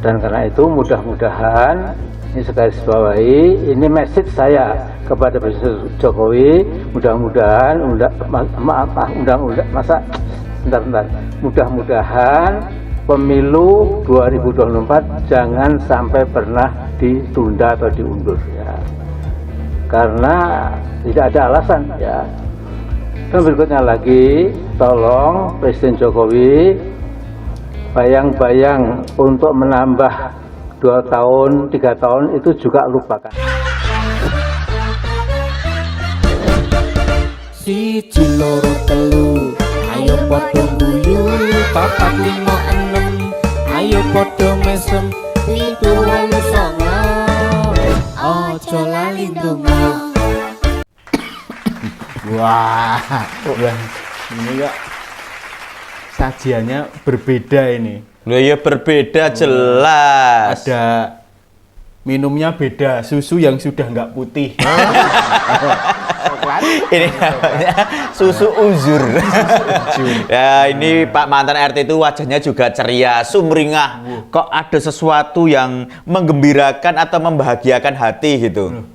Dan karena itu mudah-mudahan ini segaris bawahi, ini message saya kepada Presiden Jokowi, mudah-mudahan mudah-mudahan pemilu 2024 jangan sampai pernah ditunda atau diundur ya. Karena tidak ada alasan ya. Dan berikutnya lagi, tolong Presiden Jokowi bayang-bayang untuk menambah 2 tahun, 3 tahun itu juga lupakan. Siji loro telu, ayo padha guyu, papat lima enem, ayo padha mesem, 7 8 9, ojo lali ndonga. Wah, ini kok sajiannya berbeda ini. Loh ya berbeda jelas. Ada minumnya beda, susu yang sudah nggak putih. Ini namanya susu uzur. Ya ini Pak mantan RT itu wajahnya juga ceria, sumringah. Kok ada sesuatu yang menggembirakan atau membahagiakan hati gitu.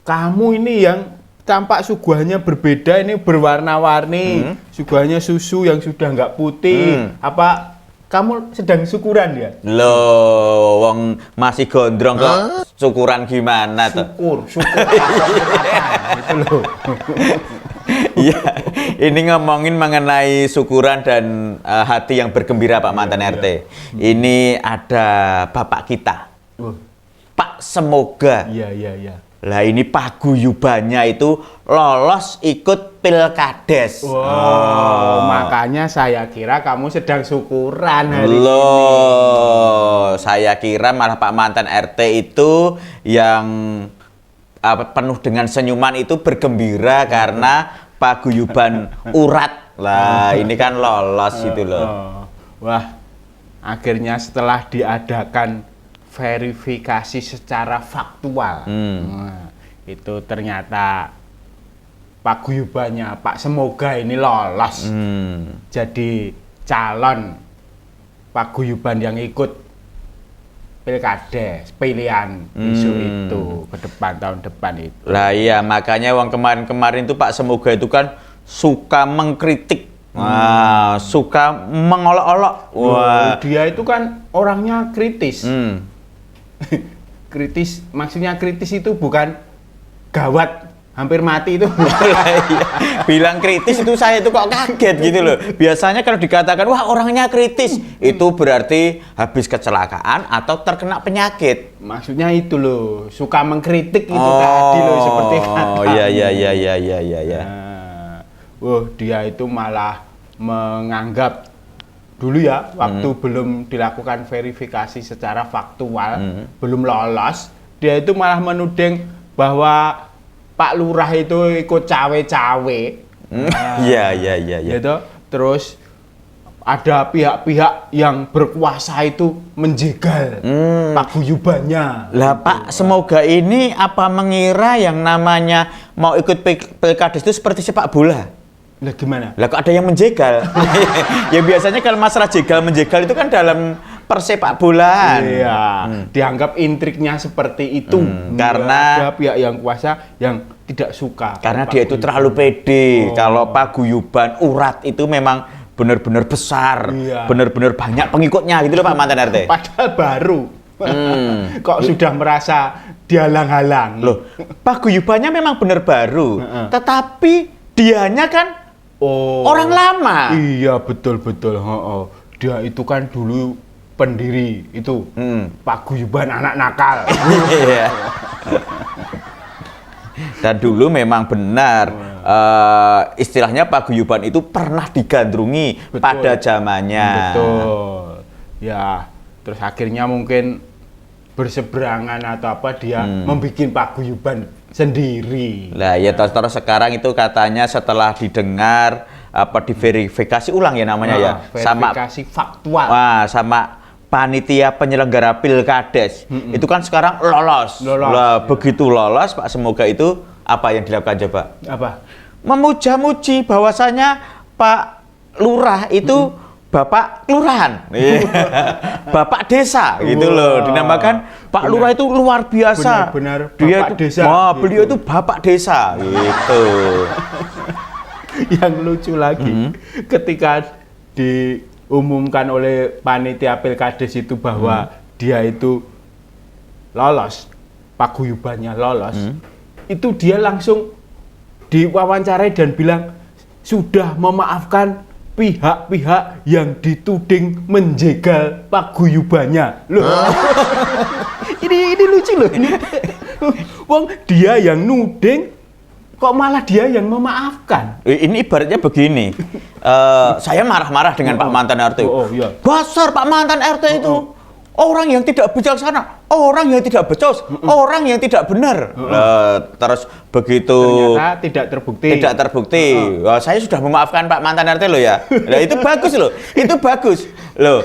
Kamu ini yang tampak suguhannya berbeda, ini berwarna-warni. Suguhannya susu yang sudah nggak putih. Apa kamu sedang syukuran ya? Loh, wong masih gondrong kok syukuran gimana tuh? Syukur apa? Itu loh. Iya, ini ngomongin mengenai syukuran dan hati yang bergembira Pak mantan RT. Ini ada bapak kita, Pak Semoga. Iya. Lah ini paguyubannya itu lolos ikut pilkades. Wow, makanya saya kira kamu sedang syukuran hari ini. Loh, saya kira malah Pak mantan RT itu yang penuh dengan senyuman itu bergembira karena paguyuban urat. Lah, ini kan lolos gitu loh. Wah, akhirnya setelah diadakan verifikasi secara faktual, nah, itu ternyata paguyubannya Pak Semoga ini lolos jadi calon paguyuban yang ikut pilkades pilihan isu itu ke depan tahun depan itu. Lah iya, makanya uang kemarin-kemarin itu Pak Semoga itu kan suka mengkritik. Wah, suka mengolok-olok. Wah, dia itu kan orangnya kritis. Kritis, maksudnya kritis itu bukan gawat hampir mati itu. Bilang kritis itu saya itu kok kaget gitu loh. Biasanya kalau dikatakan wah orangnya kritis itu berarti habis kecelakaan atau terkena penyakit. Maksudnya itu loh, suka mengkritik itu tadi loh, seperti kata. Oh iya. Dia itu malah menganggap dulu ya, waktu belum dilakukan verifikasi secara faktual, belum lolos, dia itu malah menuding bahwa Pak Lurah itu ikut cawe-cawe. Iya. Gitu. Terus ada pihak-pihak yang berkuasa itu menjegal paguyubannya. Lah Pak Semoga ini apa mengira yang namanya mau ikut pilkades itu seperti sepak bola? Lah gimana? Lah kok ada yang menjegal? Ya biasanya kalau masalah jegal menjegal itu kan dalam persepak bolaan. Iya, dianggap intriknya seperti itu. Karena ada pihak yang kuasa yang tidak suka. Karena dia itu terlalu pede. Kalau paguyuban urat itu memang benar-benar besar, benar-benar banyak pengikutnya gitu loh Pak mantan RT. Padahal baru. Kok sudah merasa dihalang-halang. Loh, paguyubannya memang benar baru. Tetapi dianya kan orang lama. Iya, betul. Dia itu kan dulu pendiri itu paguyuban anak nakal. Iya. Dan dulu memang benar istilahnya paguyuban itu pernah digandrungi pada zamannya. Betul. Ya, terus akhirnya mungkin berseberangan atau apa dia membuat paguyuban sendiri. Lah ya terus sekarang itu katanya setelah didengar diverifikasi ulang ya namanya ya, verifikasi faktual. Wah, sama panitia penyelenggara pilkades itu kan sekarang lolos. Lah begitu lolos Pak Semoga itu apa yang dilakukan coba? Apa? Memuja-muji bahwasanya Pak Lurah itu Bapak Kelurahan, Bapak Desa gitu loh, dinamakan Pak Lurah itu luar biasa. Benar-benar Dia Bapak itu, Desa. beliau itu Bapak Desa gitu. Yang lucu lagi, ketika diumumkan oleh panitia Pilkades itu bahwa dia itu lolos, paguyubannya lolos, itu dia langsung diwawancarai dan bilang sudah memaafkan pihak-pihak yang dituding menjegal paguyubannya. Loh. ini lucu loh. Wong dia yang nuding kok malah dia yang memaafkan. Ini ibaratnya begini, saya marah-marah dengan Pak mantan RT. Iya. Dasar Pak mantan RT itu orang yang tidak bijaksana, orang yang tidak becus, orang yang tidak benar. Terus begitu Ternyata tidak terbukti. Tidak terbukti. Wah, saya sudah memaafkan Pak mantan RT loh ya. Nah, itu bagus loh. Itu bagus. Loh.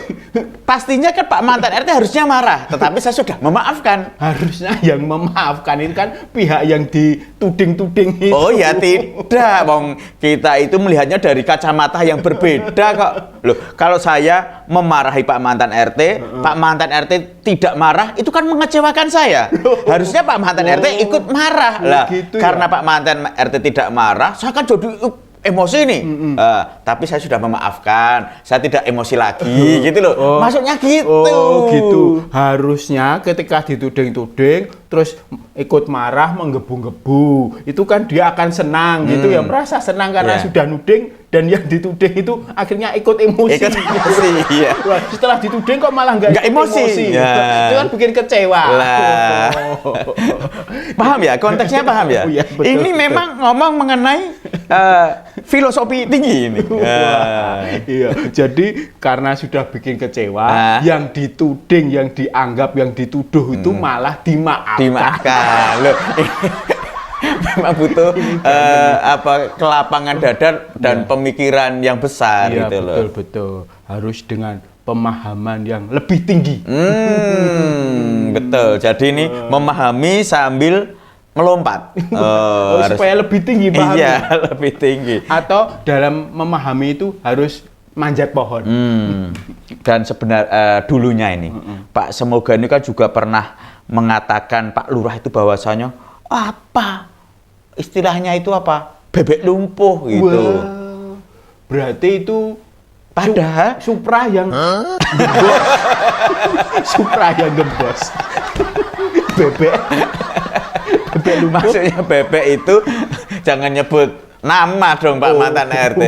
Pastinya kan Pak mantan RT harusnya marah, tetapi saya sudah memaafkan. Harusnya yang memaafkan itu kan pihak yang dituding-tuding itu. Oh ya tidak, Bang. Kita itu melihatnya dari kacamata yang berbeda kok. Loh, kalau saya memarahi Pak mantan RT, Pak mantan RT tidak marah, itu kan mengecewakan saya. Harusnya Pak mantan RT ikut marah. Lah, gitu karena ya? Pak mantan RT tidak marah, saya kan jadi emosi nih. Tapi saya sudah memaafkan, saya tidak emosi lagi, gitu loh. Maksudnya gitu. Oh gitu. Harusnya ketika dituding-tuding, terus ikut marah, menggebu-gebu, itu kan dia akan senang gitu ya, merasa senang karena sudah nuding, dan yang dituding itu akhirnya ikut emosi. Ikut emosi, iya. Wah, setelah dituding kok malah nggak emosi. Ya. Itu kan bikin kecewa. Lah. Paham ya? Konteksnya paham ya? Oh, iya, betul, ini betul. memang ngomong mengenai filosofi tinggi ini. Iya, jadi karena sudah bikin kecewa, yang dituding, yang dianggap, yang dituduh itu malah Dimaafkan. Loh. Memang butuh kelapangan dada dan pemikiran yang besar Iya, gitu loh. betul. Harus dengan pemahaman yang lebih tinggi. Betul. Jadi ini memahami sambil melompat. Supaya lebih tinggi pahamnya. Iya, lebih tinggi. Atau dalam memahami itu harus manjat pohon. Dan sebenarnya dulunya ini Pak Semoga ini kan juga pernah mengatakan Pak Lurah itu bahwasanya apa istilahnya itu apa bebek lumpuh gitu. Wah, berarti itu Padahal Supra yang gembos. Supra yang gembos. Bebek lumpuh. maksudnya bebek itu jangan nyebut nama dong Pak mantan RT.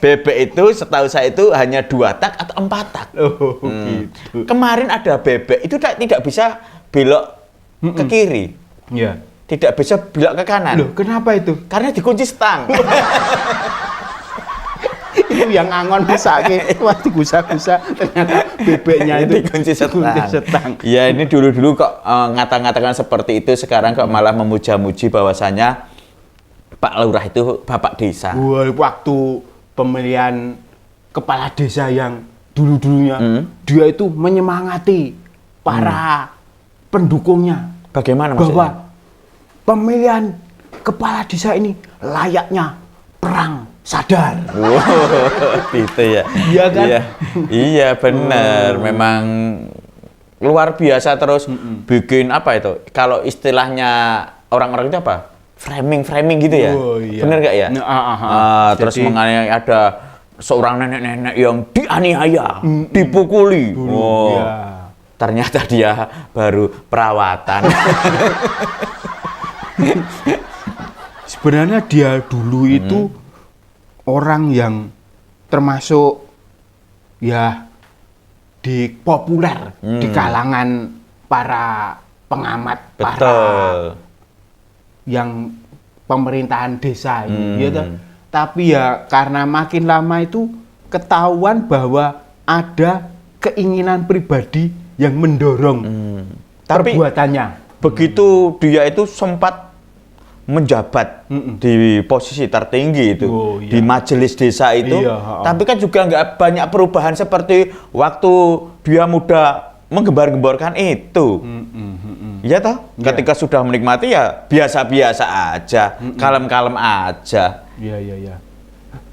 Bebek itu setahu saya itu hanya 2 tak atau 4 tak. Gitu. Kemarin ada bebek itu tidak bisa belok ke kiri. Iya. Tidak bisa belok ke kanan. Loh, kenapa itu? Karena dikunci stang. Itu yang angon mesake, wah digusa-gusa, ternyata bebeknya itu dikunci setang. setang. Ya ini dulu-dulu kok ngata-ngatakan seperti itu, sekarang kok malah memuja-muji bahwasanya Pak Lurah itu Bapak Desa. Wah, waktu pemilihan kepala desa yang dulu-dulunya, dia itu menyemangati para pendukungnya. Bagaimana bahwa maksudnya? Pemilihan kepala desa ini layaknya perang sadar. Wow, gitu ya. Iya kan? Iya benar. Memang luar biasa terus bikin apa itu? Kalau istilahnya orang-orang itu apa? Framing gitu ya. Oh, iya. Benar nggak ya? Terus Jadi, mengenai ada seorang nenek-nenek yang dianiaya, dipukuli. iya. Ternyata dia baru perawatan. Sebenarnya dia dulu itu orang yang termasuk ya populer di kalangan para pengamat, para Betul. yang pemerintahan desa ini, ya toh? Tapi ya karena makin lama itu ketahuan bahwa ada keinginan pribadi yang mendorong Tapi perbuatannya. begitu dia itu sempat menjabat di posisi tertinggi itu di majelis desa itu, tapi kan juga nggak banyak perubahan seperti waktu dia muda menggembar-gemborkan itu. Iya toh? Ketika sudah menikmati ya biasa-biasa aja, kalem-kalem aja. Iya.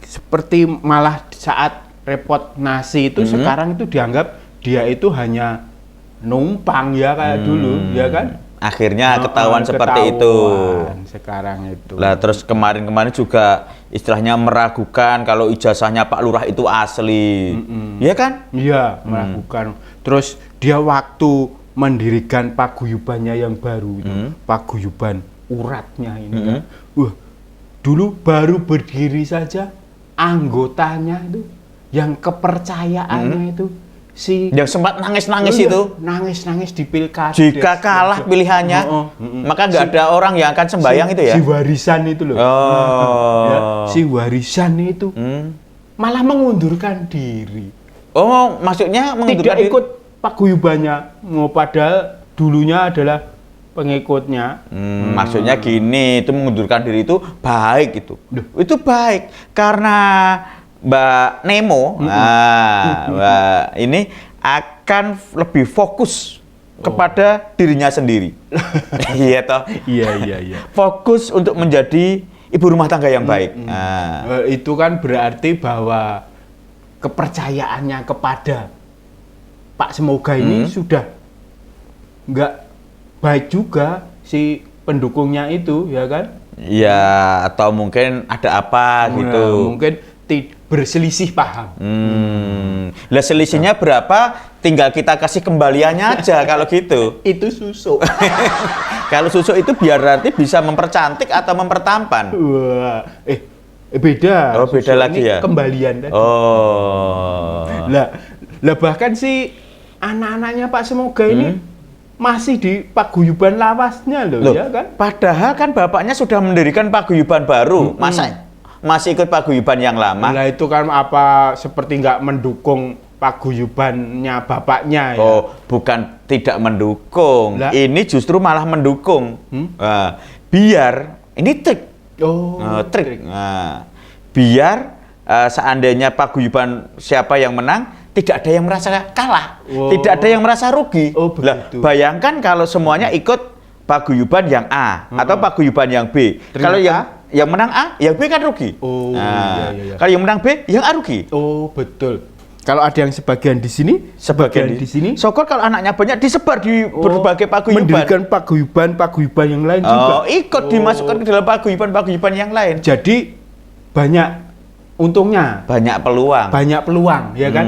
Seperti malah saat repot nasi itu sekarang itu dianggap dia itu hanya numpang ya kayak dulu, ya kan? Akhirnya ketahuan seperti itu. Sekarang itu. Lah terus kemarin-kemarin juga istilahnya meragukan kalau ijazahnya Pak Lurah itu asli. Iya kan? Iya, meragukan. Terus dia waktu mendirikan paguyubannya yang baru itu, paguyuban uratnya ini kan. Dulu baru berdiri saja anggotanya itu yang kepercayaannya itu yang sempat nangis-nangis itu. Nangis-nangis di pilkada. Jika kalah pilihannya, maka nggak ada orang yang akan sembahyang itu ya. Si warisan itu loh. Ya, si warisan itu malah mengundurkan diri. Oh, maksudnya mengundurkan Tidak diri? ikut paguyubannya, padahal dulunya adalah pengikutnya. Maksudnya gini, itu mengundurkan diri itu baik itu. Itu baik karena Mbak Nemo, Mbak ini akan lebih fokus kepada dirinya sendiri. Iya toh? Iya. Fokus untuk menjadi ibu rumah tangga yang baik. Itu kan berarti bahwa kepercayaannya kepada Pak Semoga ini sudah nggak baik juga si pendukungnya itu, ya kan? Ya, atau mungkin ada apa gitu. Mungkin berselisih paham. Lah selisihnya berapa? Tinggal kita kasih kembaliannya aja kalau gitu. Itu susuk. Kalau susuk itu biar nanti bisa mempercantik atau mempertampan. Wah, beda. Oh, beda Susuk lagi ini ya? Kembalian tadi. Oh. Lah bahkan si anak-anaknya Pak Semoga ini masih di paguyuban lawasnya loh, ya kan? Padahal kan bapaknya sudah mendirikan paguyuban baru. Masa masih ikut paguyuban yang lama? Nah itu kan apa seperti nggak mendukung paguyubannya bapaknya ya? Oh, bukan tidak mendukung. Lah? Ini justru malah mendukung. Biar ini trik. Trik. Nah, biar seandainya paguyuban siapa yang menang, tidak ada yang merasa kalah, tidak ada yang merasa rugi. Lah, bayangkan kalau semuanya ikut paguyuban yang A atau paguyuban yang B. Kalau yang menang A, yang B kan rugi. Iya. Kalau yang menang B, yang A rugi. Oh, betul. Kalau ada yang sebagian di sini, sebagian di sini. Syukur kalau anaknya banyak disebar di berbagai paguyuban. Mendirikan paguyuban yang lain juga. Ikut dimasukkan ke dalam paguyuban yang lain. Jadi banyak untungnya. Banyak peluang, ya kan?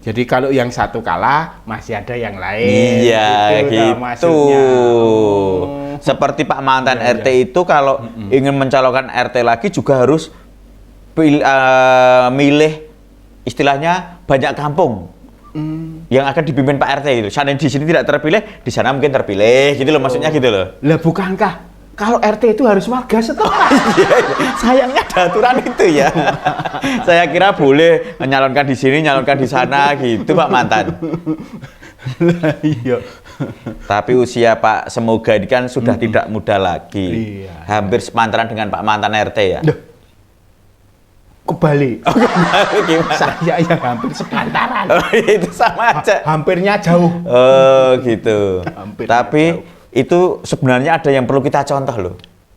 Jadi kalau yang satu kalah, masih ada yang lain. Iya, gitu. Seperti Pak mantan RT itu kalau ingin mencalonkan RT lagi juga harus milih istilahnya banyak kampung yang akan dipimpin Pak RT itu. Seandainya di sini tidak terpilih, di sana mungkin terpilih, gitu loh maksudnya gitu loh. Lah bukankah kalau RT itu harus warga setempat? Sayangnya ada aturan itu ya. Saya kira boleh menyalonkan di sini, nyalonkan di sana gitu Pak mantan. Iya. Tapi usia Pak Semoga ini kan sudah tidak muda lagi. Iya. Hampir sepantaran dengan Pak mantan RT ya. Kebalik. Gimana? Saya yang hampir sepantaran. Itu sama aja. Hampirnya jauh. Oh gitu. Hampirnya Tapi jauh. itu sebenarnya ada yang perlu kita contoh loh.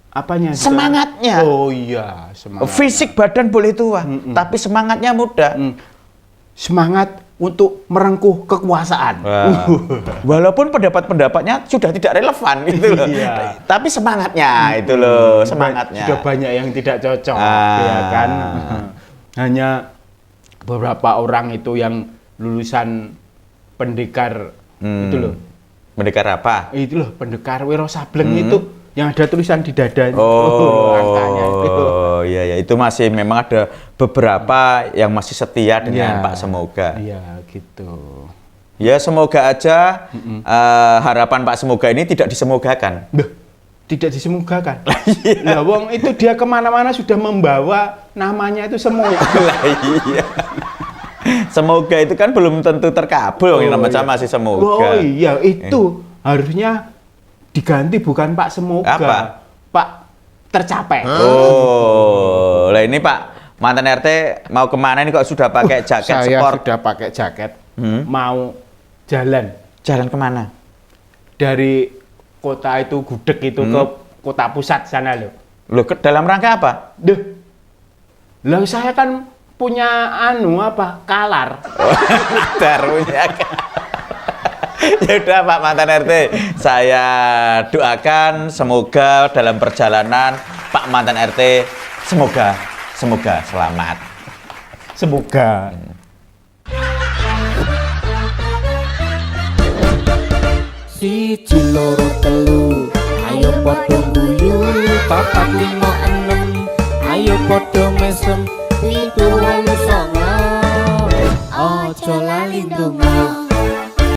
Apanya? Semangatnya. Oh iya, semangat. Fisik badan boleh tua, tapi semangatnya muda. Semangat untuk merengkuh kekuasaan. Walaupun pendapat-pendapatnya sudah tidak relevan gitu loh. Iya. Tapi semangatnya itu loh, semangatnya. Sudah banyak yang tidak cocok, Ah. ya kan? Hanya beberapa orang itu yang lulusan pendekar itu loh. Pendekar apa? Itu loh, pendekar Wiro Sableng itu yang ada tulisan di dadanya. Angkanya itu. Oh iya ya, itu masih memang ada beberapa yang masih setia dengan Iya. Pak Semoga. Iya, gitu. Ya semoga aja harapan Pak Semoga ini tidak disemogakan. Duh, tidak disemogakan. Lah wong itu dia kemana-mana sudah membawa namanya itu semua. Lah iya. Semoga itu kan belum tentu terkabul, namanya masih semoga. Oh iya, itu harusnya diganti bukan Pak Semoga. Apa? Pak tercapai. Oh, lah ini Pak mantan RT mau kemana ini kok sudah pakai jaket Saya sport? sudah pakai jaket, mau jalan Jalan kemana? dari kota itu Gudeg itu ke kota pusat sana loh. Loh, dalam rangka apa? Duh, lah saya kan punya kalar. Darunya. Ya udah Pak mantan RT, saya doakan semoga dalam perjalanan Pak mantan RT semoga selamat. Semoga. Siji loro telu ayo padha guyu papat lima enem ayo padha mesem pitu wolu songo aja lali ndonga